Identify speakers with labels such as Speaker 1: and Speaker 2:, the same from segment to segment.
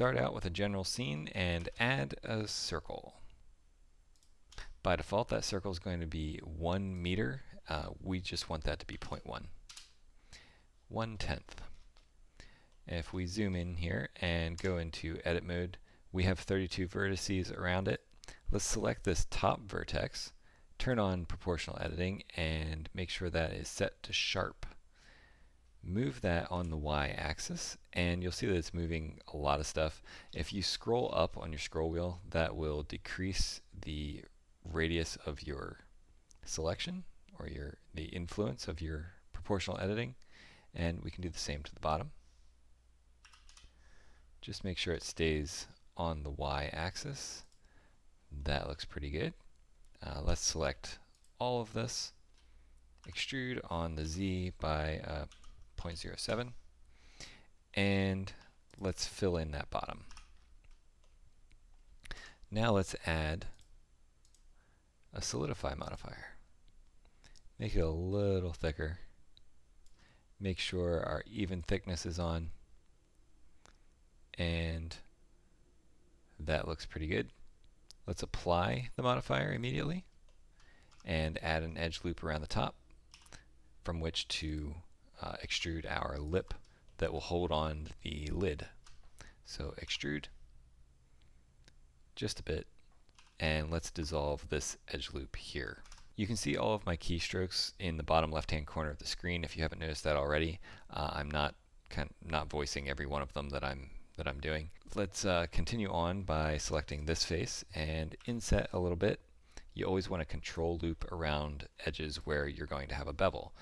Speaker 1: start out with a general scene and add a circle. By default, that circle is going to be 1 meter. We just want that to be 0.1. 1/10. If we zoom in here and go into edit mode, we have 32 vertices around it. Let's select this top vertex, turn on proportional editing, and make sure that is set to sharp. Move that on the y-axis, and you'll see that it's moving a lot of stuff. If you scroll up on your scroll wheel, that will decrease the radius of your selection, or the influence of your proportional editing, and we can do the same to the bottom. Just make sure it stays on the y-axis. That looks pretty good. Let's select all of this, extrude on the z by 0.07, and let's fill in that bottom. Now let's add a solidify modifier. Make it a little thicker. Make sure our even thickness is on, and that looks pretty good. Let's apply the modifier immediately and add an edge loop around the top from which to extrude our lip that will hold on the lid. So extrude just a bit, and let's dissolve this edge loop here. You can see all of my keystrokes in the bottom left hand corner of the screen if you haven't noticed that already. I'm not voicing every one of them that I'm doing. Let's continue on by selecting this face and inset a little bit. You always want to control loop around edges where you're going to have a bevel.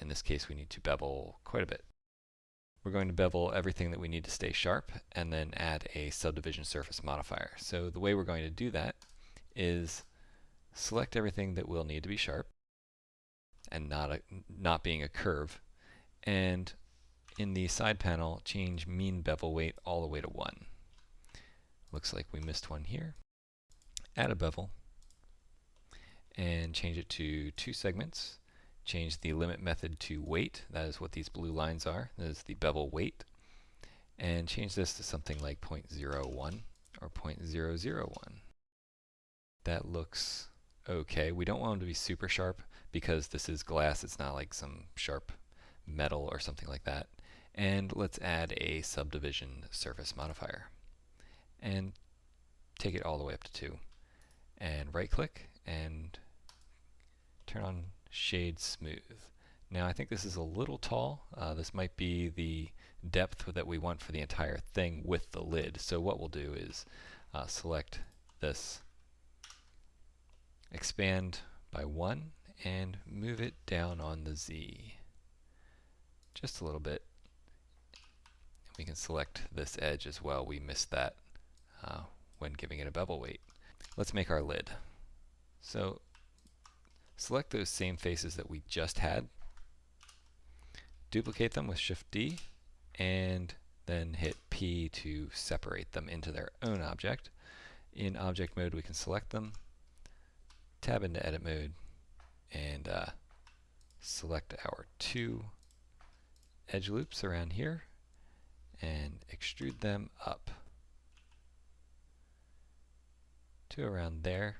Speaker 1: In this case, we need to bevel quite a bit. We're going to bevel everything that we need to stay sharp and then add a subdivision surface modifier. So the way we're going to do that is select everything that will need to be sharp and not being a curve, and in the side panel change mean bevel weight all the way to 1. Looks like we missed one here. Add a bevel and change it to 2 segments. Change the limit method to weight. That is what these blue lines are. That is the bevel weight. And change this to something like 0.01 or 0.001. That looks okay. We don't want them to be super sharp because this is glass. It's not like some sharp metal or something like that. And let's add a subdivision surface modifier and take it all the way up to 2. And right click and turn on shade smooth. Now I think this is a little tall. This might be the depth that we want for the entire thing with the lid. So what we'll do is select this, expand by 1, and move it down on the Z just a little bit. And we can select this edge as well. We missed that when giving it a bevel weight. Let's make our lid. So select those same faces that we just had, duplicate them with Shift D, and then hit P to separate them into their own object. In object mode, we can select them, tab into edit mode, and select our 2 edge loops around here and extrude them up to around there,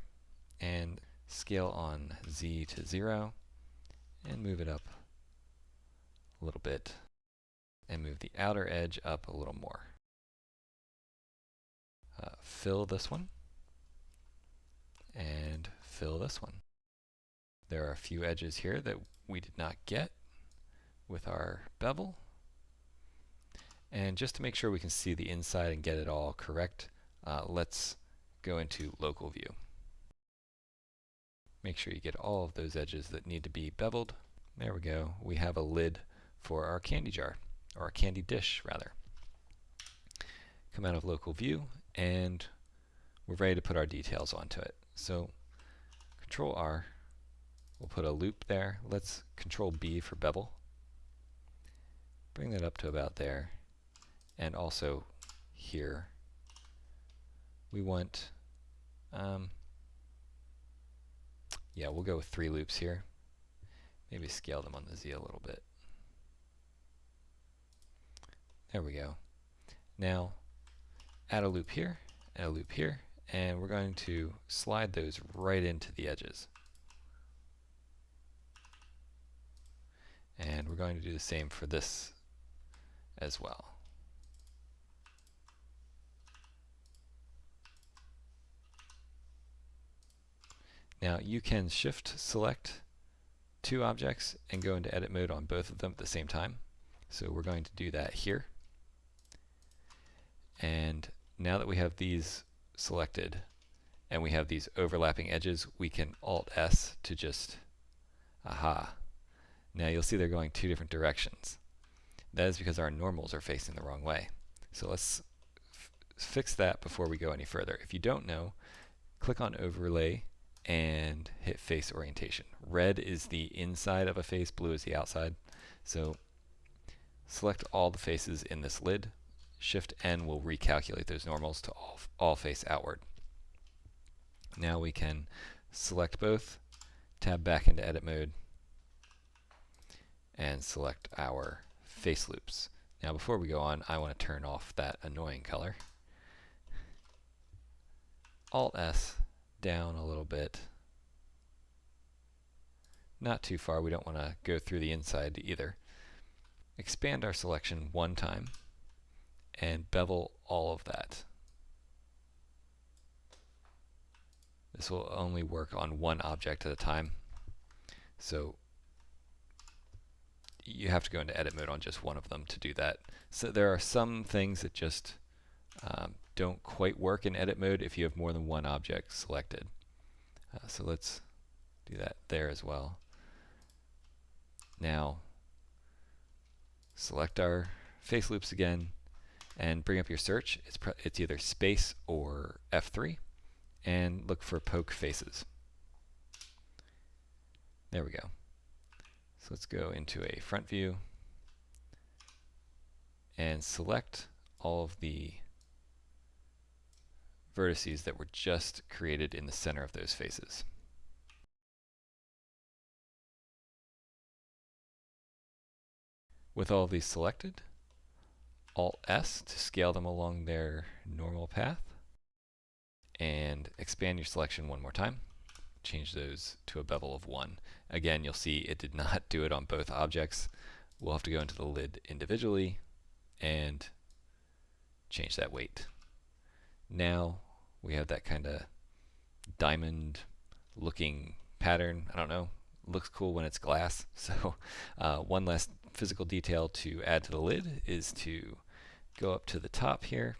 Speaker 1: and scale on Z to 0 and move it up a little bit and move the outer edge up a little more. Fill this one and fill this one. There are a few edges here that we did not get with our bevel. And just to make sure we can see the inside and get it all correct, let's go into local view. Make sure you get all of those edges that need to be beveled. There we go. We have a lid for our candy jar, or our candy dish rather. Come out of local view and we're ready to put our details onto it. So Control R, we'll put a loop there. Let's Control B for bevel. Bring that up to about there, and also here we want yeah, we'll go with 3 loops here. Maybe scale them on the Z a little bit. There we go. Now add a loop here, add a loop here, and we're going to slide those right into the edges. And we're going to do the same for this as well. Now you can shift select two objects and go into edit mode on both of them at the same time. So we're going to do that here. And now that we have these selected and we have these overlapping edges, we can Alt S to just, aha. Now you'll see they're going two different directions. That is because our normals are facing the wrong way. So let's fix that before we go any further. If you don't know, click on Overlay and hit Face Orientation. Red is the inside of a face, blue is the outside. So select all the faces in this lid. Shift N will recalculate those normals to all face outward. Now we can select both, tab back into edit mode, and select our face loops. Now before we go on, I want to turn off that annoying color. Alt S down a little bit. Not too far, we don't want to go through the inside either. Expand our selection one time and bevel all of that. This will only work on one object at a time. So you have to go into edit mode on just one of them to do that. So there are some things that just don't quite work in edit mode if you have more than one object selected. So let's do that there as well. Now select our face loops again and bring up your search. It's either space or F3 and look for poke faces. There we go. So let's go into a front view and select all of the vertices that were just created in the center of those faces. With all of these selected, Alt S to scale them along their normal path, and expand your selection one more time. Change those to a bevel of 1. Again, you'll see it did not do it on both objects. We'll have to go into the lid individually and change that weight. Now we have that kind of diamond looking pattern. I don't know, looks cool when it's glass. So one last physical detail to add to the lid is to go up to the top here.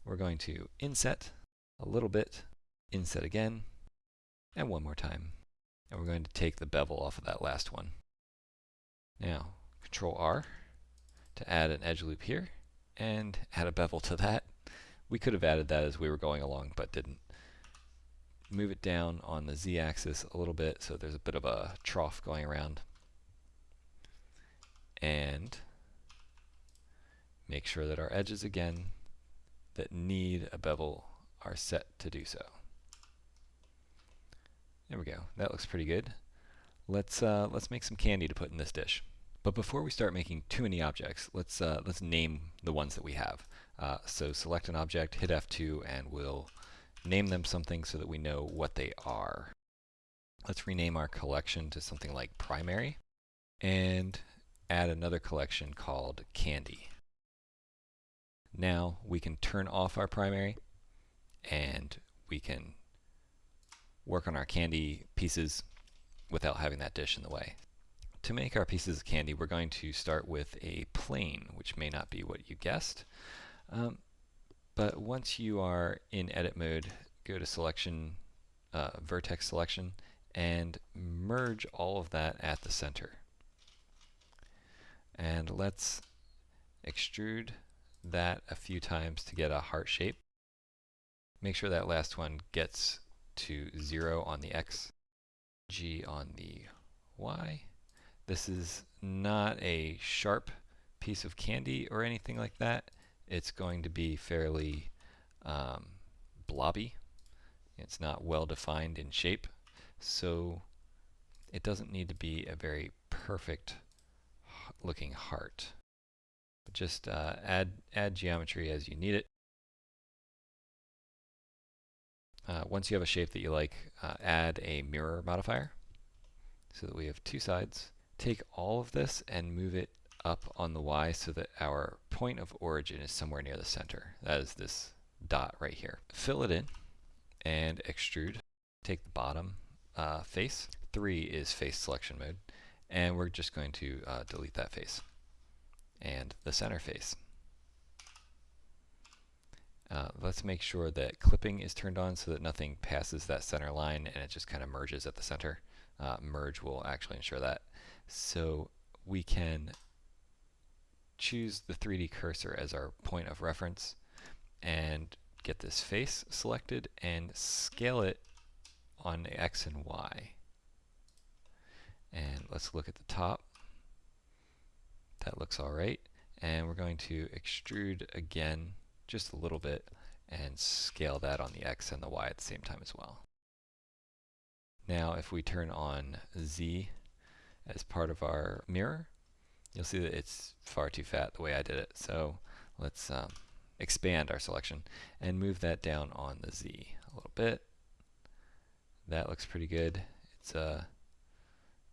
Speaker 1: We're going to inset a little bit, inset again, and one more time. And we're going to take the bevel off of that last one. Now, Control R to add an edge loop here and add a bevel to that. We could have added that as we were going along, but didn't. Move it down on the Z-axis a little bit so there's a bit of a trough going around. And make sure that our edges again that need a bevel are set to do so. There we go. That looks pretty good. Let's make some candy to put in this dish. But before we start making too many objects, let's name the ones that we have. So select an object, hit F2, and we'll name them something so that we know what they are. Let's rename our collection to something like primary, and add another collection called candy. Now we can turn off our primary, and we can work on our candy pieces without having that dish in the way. To make our pieces of candy, we're going to start with a plane, which may not be what you guessed. But once you are in edit mode, go to selection, vertex selection, and merge all of that at the center. And let's extrude that a few times to get a heart shape. Make sure that last one gets to 0 on the X, G on the Y. This is not a sharp piece of candy or anything like that. It's going to be fairly blobby. It's not well defined in shape, so it doesn't need to be a very perfect looking heart. But just add geometry as you need it. Once you have a shape that you like, add a mirror modifier so that we have two sides. Take all of this and move it up on the Y so that our point of origin is somewhere near the center. That is this dot right here. Fill it in and extrude. Take the bottom face. 3 is face selection mode. And we're just going to delete that face. And the center face. Let's make sure that clipping is turned on so that nothing passes that center line and it just kind of merges at the center. Merge will actually ensure that. So we can choose the 3D cursor as our point of reference and get this face selected and scale it on X and Y. And let's look at the top. That looks all right. And we're going to extrude again just a little bit and scale that on the X and the Y at the same time as well. Now if we turn on Z as part of our mirror, you'll see that it's far too fat the way I did it. So let's expand our selection and move that down on the Z a little bit. That looks pretty good. It's a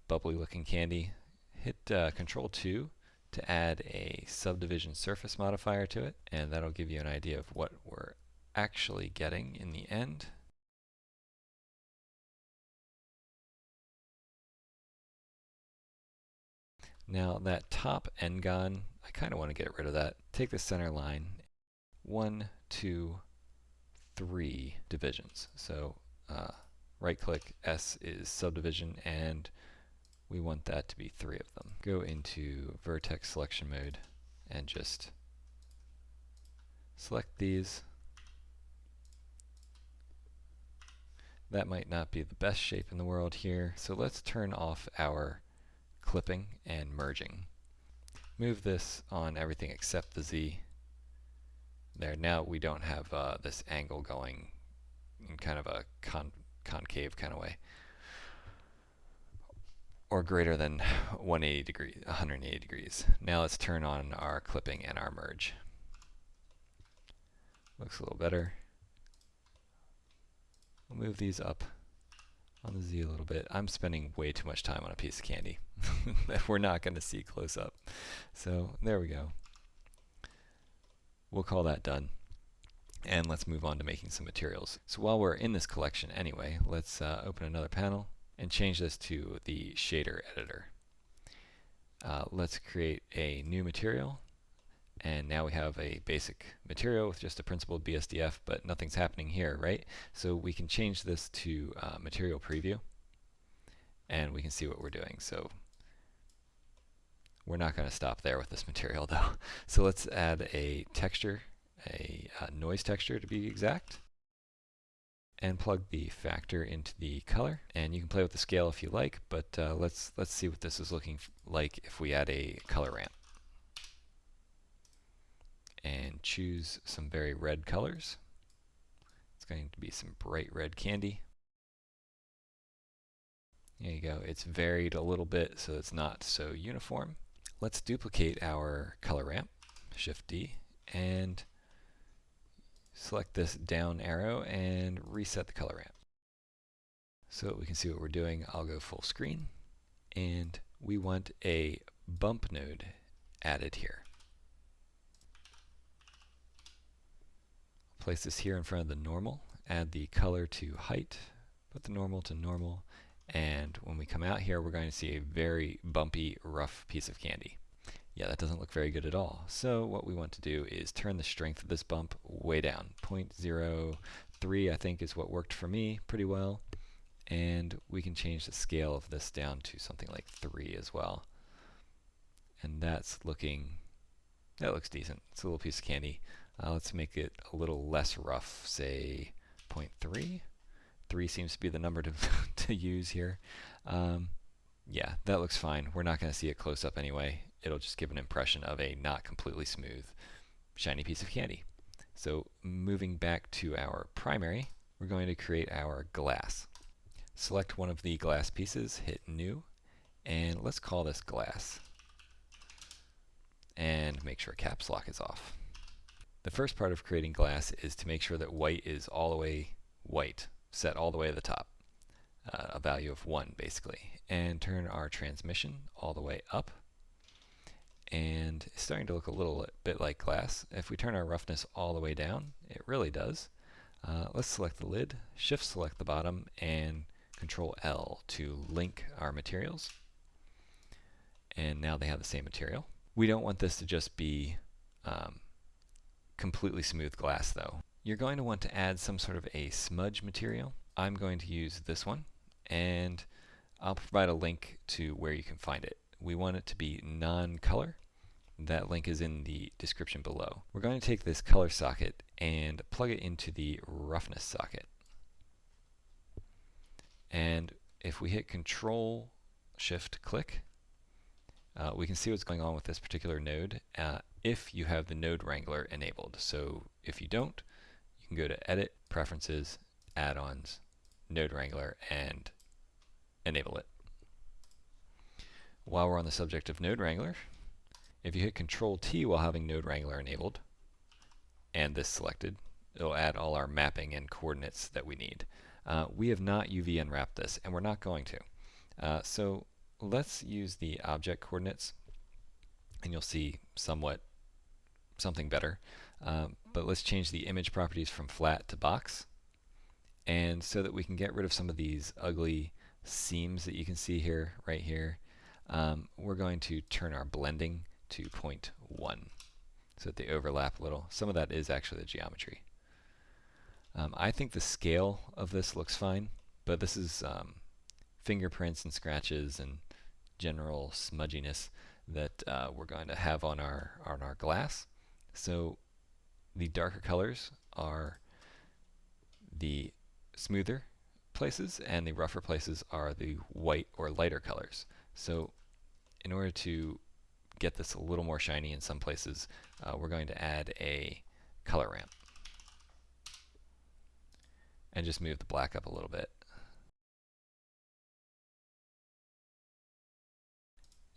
Speaker 1: bubbly looking candy. Hit Control 2 to add a subdivision surface modifier to it, and that'll give you an idea of what we're actually getting in the end. Now that top n-gon, I kind of want to get rid of that. Take the center line, 1, 2, 3 divisions. So right click, S is subdivision, and we want that to be 3 of them. Go into vertex selection mode and just select these. That might not be the best shape in the world here, so let's turn off our clipping and merging. Move this on everything except the Z. There, now we don't have this angle going in kind of a concave kind of way, or greater than 180 degrees. Now let's turn on our clipping and our merge. Looks a little better. We'll move these up on the Z a little bit. I'm spending way too much time on a piece of candy that we're not going to see close up. So there we go. We'll call that done. And let's move on to making some materials. So while we're in this collection anyway, let's open another panel and change this to the shader editor. Let's create a new material. And now we have a basic material with just a principled BSDF, but nothing's happening here, right? So we can change this to material preview, and we can see what we're doing. So we're not going to stop there with this material, though. So let's add a texture, a noise texture to be exact, and plug the factor into the color. And you can play with the scale if you like, but let's see what this is looking like if we add a color ramp. And choose some very red colors. It's going to be some bright red candy. There you go. It's varied a little bit so it's not so uniform. Let's duplicate our color ramp, Shift D, and select this down arrow and reset the color ramp. So we can see what we're doing. I'll go full screen, and we want a bump node added here. Place this here in front of the normal, add the color to height, put the normal to normal, and when we come out here we're going to see a very bumpy, rough piece of candy. Yeah, that doesn't look very good at all. So what we want to do is turn the strength of this bump way down. 0.03 I think is what worked for me pretty well, and we can change the scale of this down to something like 3 as well. And that looks decent. It's a little piece of candy. Let's make it a little less rough, say 0.3. 3 seems to be the number to use here. Yeah, that looks fine. We're not going to see it close up anyway. It'll just give an impression of a not completely smooth, shiny piece of candy. So moving back to our primary, we're going to create our glass. Select one of the glass pieces, hit New, and let's call this glass. And make sure caps lock is off. The first part of creating glass is to make sure that white is all the way white, set all the way to the top, a value of 1 basically, and turn our transmission all the way up. And it's starting to look a little bit like glass. If we turn our roughness all the way down, it really does. Let's select the lid, shift select the bottom, and Control L to link our materials. And now they have the same material. We don't want this to just be completely smooth glass though. You're going to want to add some sort of a smudge material. I'm going to use this one, and I'll provide a link to where you can find it. We want it to be non-color. That link is in the description below. We're going to take this color socket and plug it into the roughness socket. And if we hit Control Shift click, we can see what's going on with this particular node if you have the node wrangler enabled. So if you don't, you can go to Edit, Preferences, Add-ons, Node Wrangler, and enable it. While we're on the subject of Node Wrangler, if you hit Control T while having Node Wrangler enabled, and this selected, it'll add all our mapping and coordinates that we need. We have not UV unwrapped this, and we're not going to. So let's use the object coordinates, and you'll see something better. But let's change the image properties from flat to box, and so that we can get rid of some of these ugly seams that you can see here, right here, we're going to turn our blending to 0.1 so that they overlap a little. Some of that is actually the geometry. I think the scale of this looks fine, but this is fingerprints and scratches and general smudginess that we're going to have on our glass. So the darker colors are the smoother places, and the rougher places are the white or lighter colors. So in order to get this a little more shiny in some places, we're going to add a color ramp and just move the black up a little bit.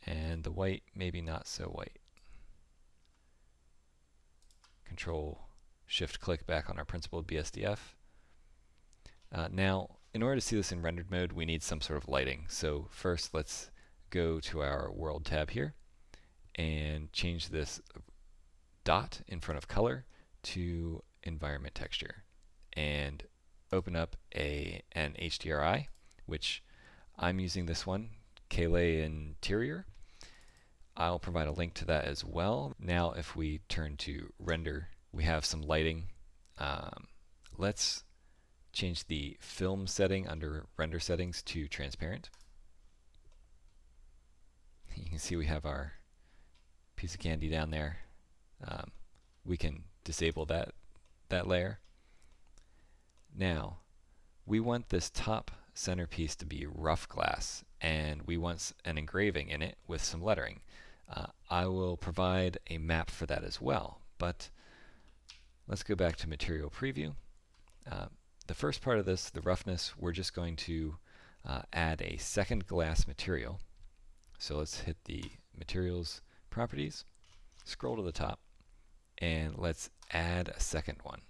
Speaker 1: And the white, maybe not so white. Control Shift click back on our principled BSDF. Now, in order to see this in rendered mode, we need some sort of lighting. So first, let's go to our World tab here and change this dot in front of color to environment texture, and open up an HDRI, which I'm using this one, Kale Interior. I'll provide a link to that as well. Now if we turn to render, we have some lighting. Let's change the film setting under render settings to transparent. You can see we have our piece of candy down there. We can disable that layer. Now we want this top centerpiece to be rough glass, and we want an engraving in it with some lettering. I will provide a map for that as well, but let's go back to material preview. The first part of this, the roughness, we're just going to add a second glass material. So let's hit the materials properties, scroll to the top, and let's add a second one.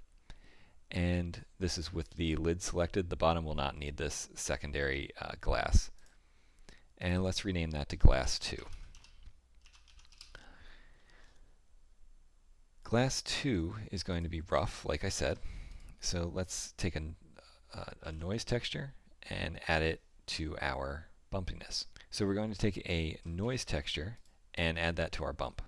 Speaker 1: And this is with the lid selected. The bottom will not need this secondary glass. And let's rename that to glass 2. Glass 2 is going to be rough, like I said. So let's take a noise texture and add it to our bumpiness. So we're going to take a noise texture and add that to our bump.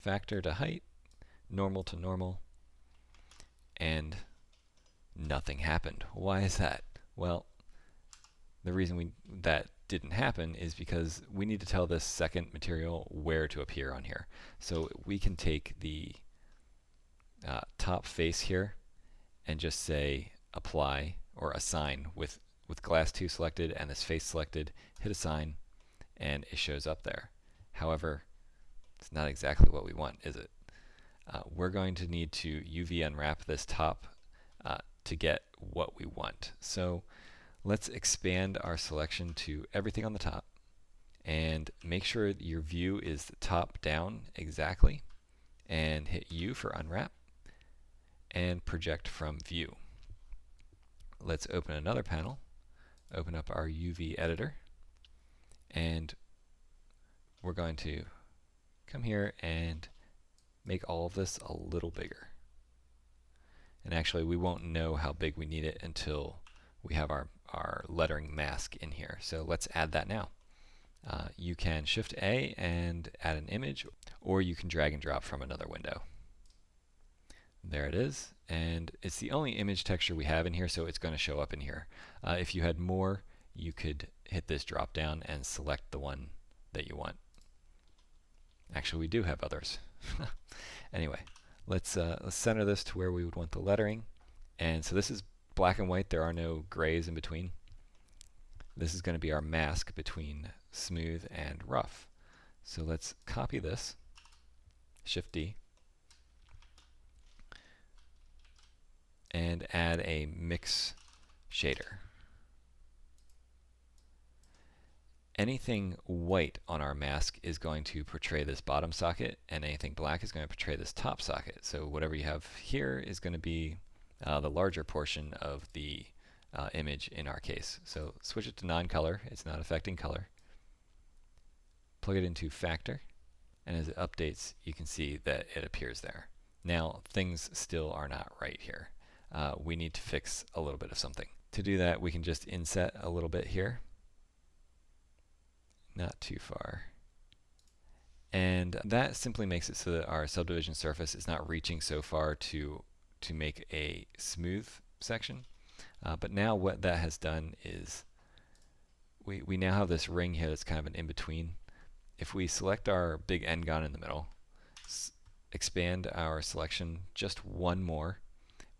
Speaker 1: Factor to height, normal to normal, and nothing happened. Why is that? Well, the reason that didn't happen is because we need to tell this second material where to appear on here. So we can take the top face here and just say apply or assign with glass 2 selected and this face selected, hit assign, and it shows up there. However, it's not exactly what we want, is it? We're going to need to UV unwrap this top to get what we want. So let's expand our selection to everything on the top and make sure that your view is top down exactly, and hit U for unwrap. and project from view. Let's open another panel, open up our UV editor, and we're going to come here and make all of this a little bigger. And actually, we won't know how big we need it until we have our lettering mask in here. So let's add that now. You can Shift A and add an image, or you can drag and drop from another window. There it is, and it's the only image texture we have in here, so it's going to show up in here. If you had more, you could hit this drop down and select the one that you want. Actually, we do have others. Anyway, let's center this to where we would want the lettering. And so this is black and white. There are no grays in between. This is going to be our mask between smooth and rough. So let's copy this, Shift D, and add a mix shader. Anything white on our mask is going to portray this bottom socket, and anything black is going to portray this top socket. So whatever you have here is going to be the larger portion of the image in our case. So switch it to non-color. It's not affecting color. Plug it into factor, and as it updates, you can see that it appears there. Now, things still are not right here. We need to fix a little bit of something. To do that, we can just inset a little bit here. Not too far. And that simply makes it so that our subdivision surface is not reaching so far to make a smooth section. But now what that has done is we now have this ring here that's kind of an in-between. If we select our big n-gon in the middle, expand our selection just one more,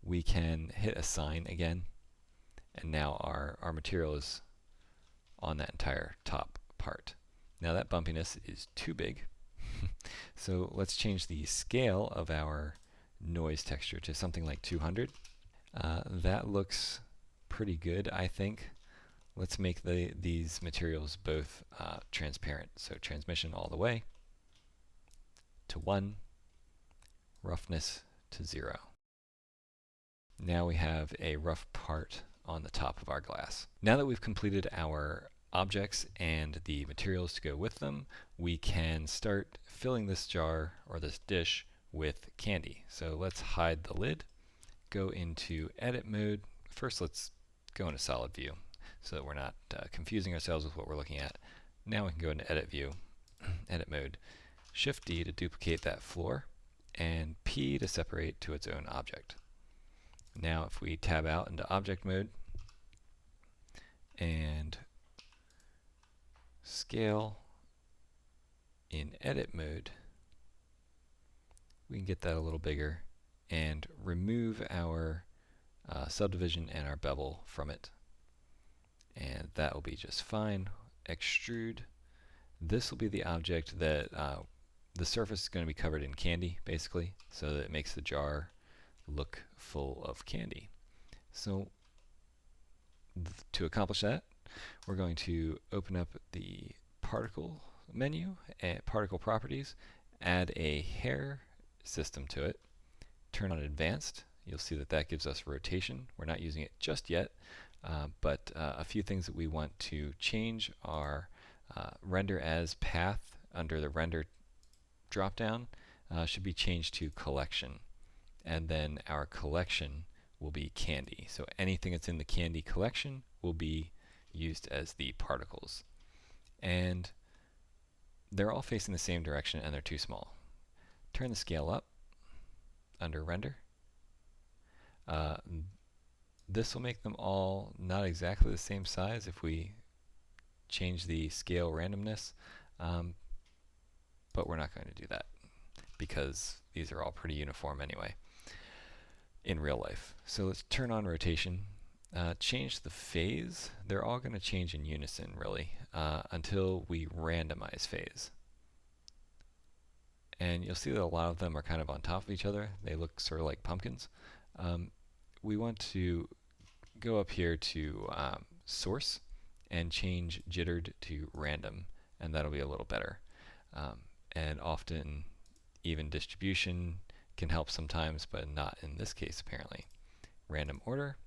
Speaker 1: we can hit assign again, and now our material is on that entire top part. Now that bumpiness is too big, so let's change the scale of our noise texture to something like 200. That looks pretty good, I think. Let's make these materials both transparent. So transmission all the way to 1, roughness to 0. Now we have a rough part on the top of our glass. Now that we've completed our objects and the materials to go with them, we can start filling this jar or this dish with candy. So let's hide the lid, go into edit mode. First, let's go into solid view so that we're not confusing ourselves with what we're looking at. Now we can go into edit view, edit mode, Shift D to duplicate that floor, and P to separate to its own object. Now if we tab out into object mode and scale in edit mode, we can get that a little bigger and remove our subdivision and our bevel from it. And that will be just fine. Extrude. This will be the object that the surface is going to be covered in candy, basically, so that it makes the jar look full of candy. So to accomplish that, we're going to open up the particle menu and particle properties, add a hair system to it, turn on advanced. You'll see that that gives us rotation. We're not using it just yet, but a few things that we want to change are render as path under the render dropdown should be changed to collection, and then our collection will be candy. So anything that's in the candy collection will be used as the particles, and they're all facing the same direction and they're too small. Turn the scale up under render. This will make them all not exactly the same size if we change the scale randomness, but we're not going to do that because these are all pretty uniform anyway in real life. So let's turn on rotation, change the phase. They're all going to change in unison really until we randomize phase. And you'll see that a lot of them are kind of on top of each other. They look sort of like pumpkins. We want to go up here to source and change jittered to random, and that'll be a little better. And often even distribution can help sometimes, but not in this case apparently. Random order.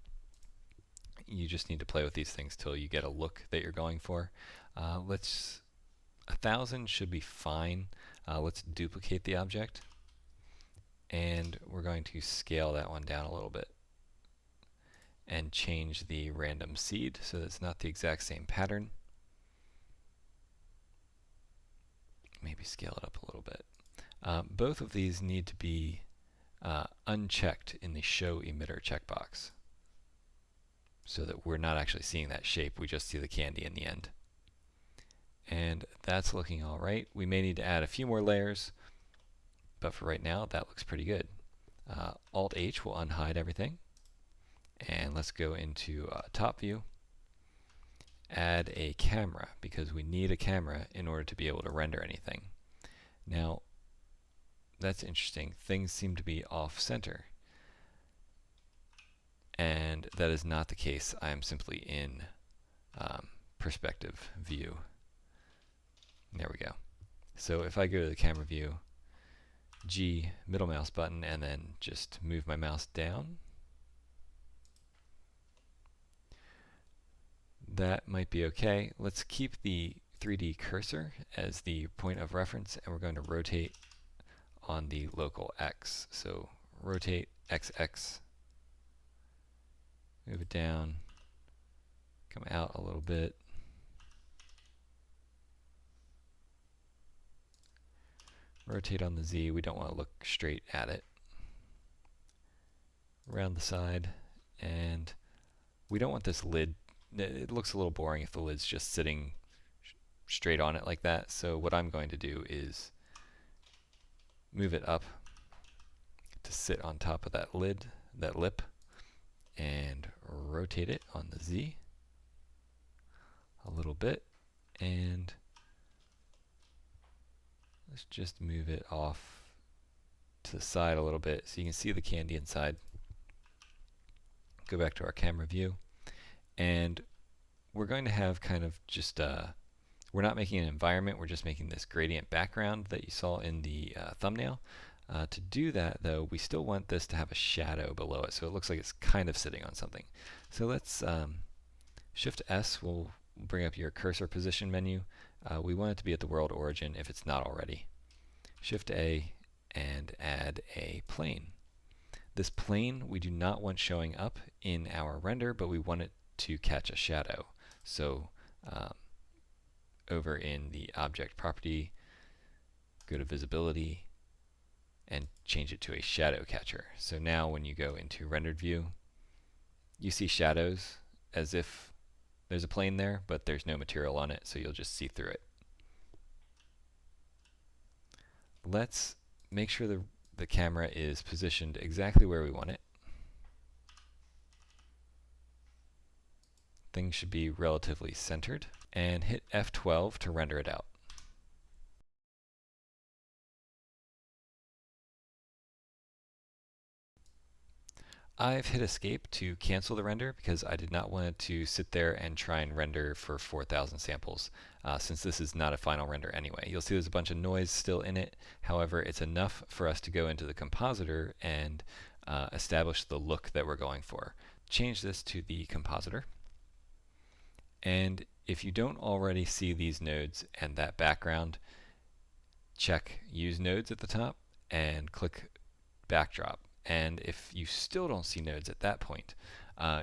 Speaker 1: You just need to play with these things till you get a look that you're going for. 1,000 should be fine. Let's duplicate the object, and we're going to scale that one down a little bit and change the random seed so that it's not the exact same pattern. Maybe scale it up a little bit. Both of these need to be unchecked in the show emitter checkbox so that we're not actually seeing that shape, we just see the candy in the end. And that's looking all right. We may need to add a few more layers, but for right now that looks pretty good. Alt-H will unhide everything, and let's go into top view, add a camera, because we need a camera in order to be able to render anything. Now that's interesting, things seem to be off center, and that is not the case. I am simply in perspective view. There we go. So if I go to the camera view, G, middle mouse button, and then just move my mouse down, that might be okay. Let's keep the 3D cursor as the point of reference, and we're going to rotate on the local X. So rotate XX, move it down, come out a little bit, rotate on the Z. We don't want to look straight at it. Around the side, and we don't want this lid. It looks a little boring if the lid's just sitting straight on it like that. So what I'm going to do is move it up to sit on top of that lid, that lip, and rotate it on the Z a little bit, and let's just move it off to the side a little bit so you can see the candy inside. Go back to our camera view, and we're going to have kind of just we're not making an environment, we're just making this gradient background that you saw in the thumbnail. To do that though, we still want this to have a shadow below it, so it looks like it's kind of sitting on something. So let's Shift S will bring up your cursor position menu. We want it to be at the world origin if it's not already. Shift A and add a plane. This plane we do not want showing up in our render, but we want it to catch a shadow. So over in the object property, go to visibility and change it to a shadow catcher. So now when you go into rendered view, you see shadows as if there's a plane there, but there's no material on it, so you'll just see through it. Let's make sure the camera is positioned exactly where we want it. Things should be relatively centered, and hit F12 to render it out. I've hit escape to cancel the render because I did not want it to sit there and try and render for 4,000 samples, since this is not a final render anyway. You'll see there's a bunch of noise still in it. However, it's enough for us to go into the compositor and establish the look that we're going for. Change this to the compositor. And if you don't already see these nodes and that background, check Use Nodes at the top and click Backdrop. And if you still don't see nodes at that point,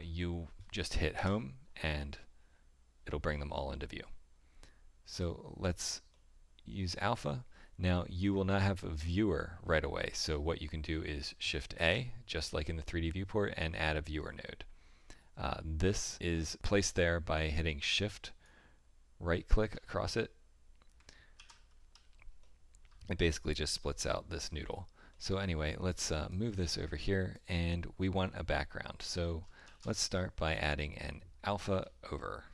Speaker 1: you just hit Home and it'll bring them all into view. So let's use Alpha. Now you will not have a viewer right away, so what you can do is Shift A, just like in the 3D viewport, and add a viewer node. This is placed there by hitting Shift, right click across it. It basically just splits out this noodle. So anyway, let's move this over here, and we want a background. So let's start by adding an alpha over.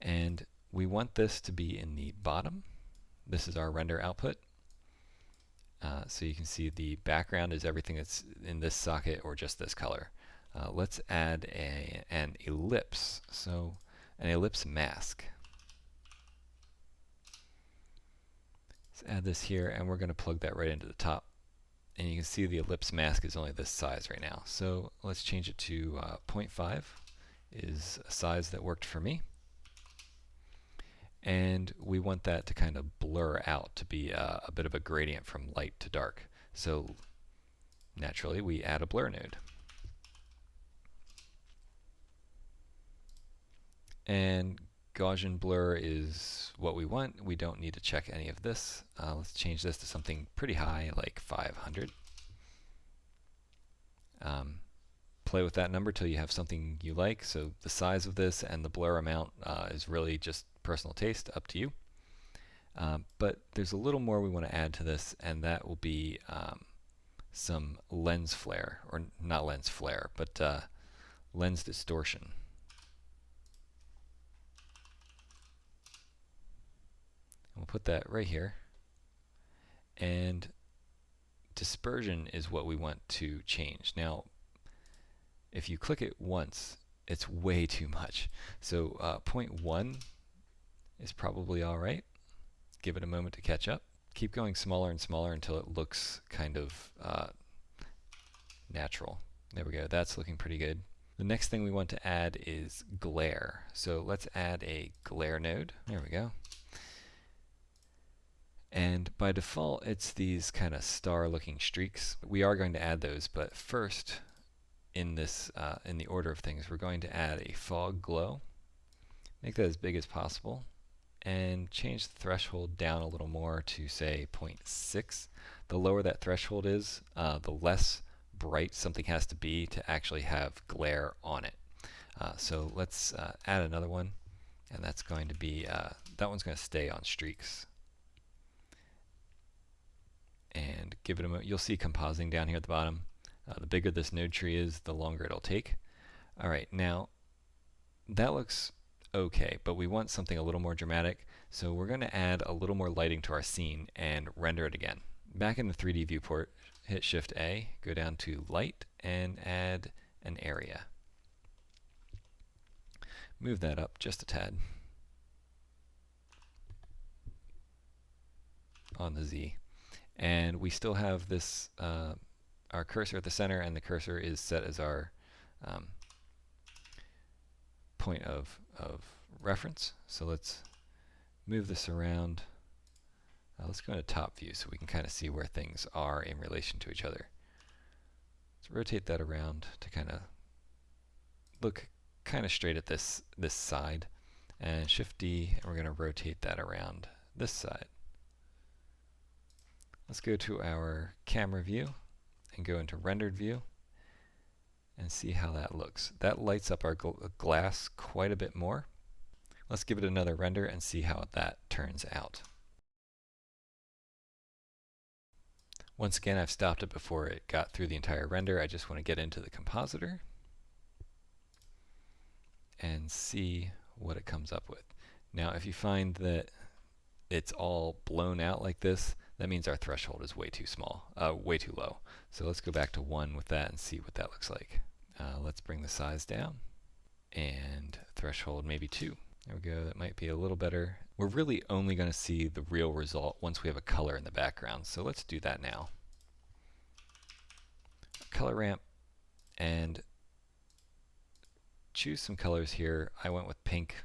Speaker 1: And we want this to be in the bottom. This is our render output. So you can see the background is everything that's in this socket or just this color. Let's add an ellipse. So an ellipse mask. Let's add this here, and we're going to plug that right into the top. And you can see the ellipse mask is only this size right now. So let's change it to 0.5 is a size that worked for me. And we want that to kind of blur out to be a bit of a gradient from light to dark. So naturally we add a blur node. And Gaussian blur is what we want. We don't need to check any of this. Let's change this to something pretty high, like 500. Play with that number till you have something you like. So the size of this and the blur amount is really just personal taste, up to you. But there's a little more we want to add to this, and that will be some lens flare, or not lens flare, but lens distortion. We'll put that right here. And dispersion is what we want to change. Now, if you click it once, it's way too much. So 0.1 is probably all right. Give it a moment to catch up. Keep going smaller and smaller until it looks kind of natural. There we go. That's looking pretty good. The next thing we want to add is glare. So let's add a glare node. There we go. And by default, it's these kind of star-looking streaks. We are going to add those, but first, in this, in the order of things, we're going to add a fog glow. Make that as big as possible, and change the threshold down a little more to say 0.6. The lower that threshold is, the less bright something has to be to actually have glare on it. So let's add another one, and that's going to be that one's going to stay on streaks. And give it a moment. You'll see compositing down here at the bottom. The bigger this node tree is, the longer it'll take. All right, now that looks okay, but we want something a little more dramatic, so we're going to add a little more lighting to our scene and render it again. Back in the 3D viewport, hit Shift A, go down to Light, and add an area. Move that up just a tad on the Z. And we still have this, our cursor at the center, and the cursor is set as our point of reference. So let's move this around. Let's go into top view so we can kind of see where things are in relation to each other. Let's rotate that around to kind of look kind of straight at this side. And Shift D, and we're going to rotate that around this side. Let's go to our camera view and go into rendered view and see how that looks. That lights up our glass quite a bit more. Let's give it another render and see how that turns out. Once again, I've stopped it before it got through the entire render. I just want to get into the compositor and see what it comes up with. Now, if you find that it's all blown out like this, that means our threshold is way too small, way too low. So let's go back to 1 with that and see what that looks like. Let's bring the size down, and threshold maybe 2. There we go, that might be a little better. We're really only going to see the real result once we have a color in the background, so let's do that now. Color ramp, and choose some colors here. I went with pink.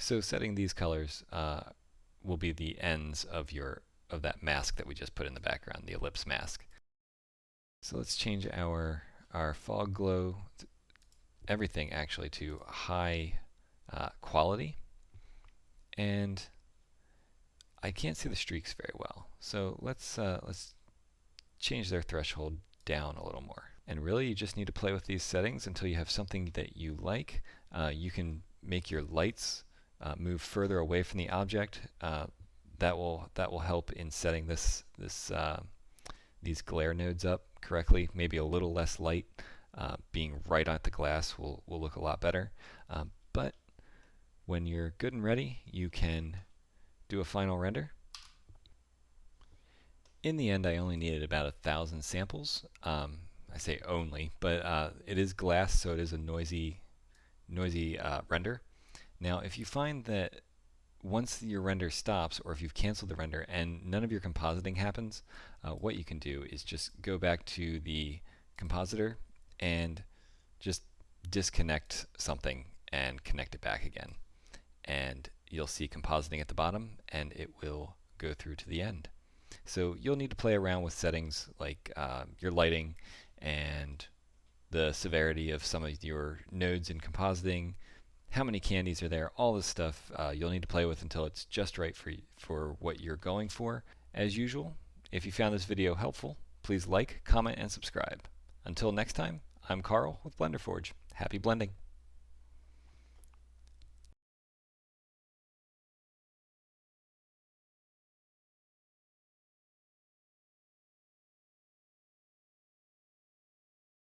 Speaker 1: So setting these colors will be the ends of that mask that we just put in the background, the ellipse mask. So let's change our fog glow, everything actually, to high quality. And I can't see the streaks very well, so let's change their threshold down a little more. And really, you just need to play with these settings until you have something that you like. You can make your lights move further away from the object. That will help in setting these glare nodes up correctly. Maybe a little less light being right at the glass will look a lot better. But when you're good and ready, you can do a final render. In the end, I only needed about 1,000 samples. I say only, but it is glass, so it is a noisy render. Now, if you find that once your render stops, or if you've canceled the render and none of your compositing happens, what you can do is just go back to the compositor and just disconnect something and connect it back again. And you'll see compositing at the bottom, and it will go through to the end. So you'll need to play around with settings like your lighting and the severity of some of your nodes in compositing, how many candies are there, all this stuff you'll need to play with until it's just right for what you're going for. As usual, if you found this video helpful, please like, comment, and subscribe. Until next time, I'm Carl with Blender Forge. Happy blending!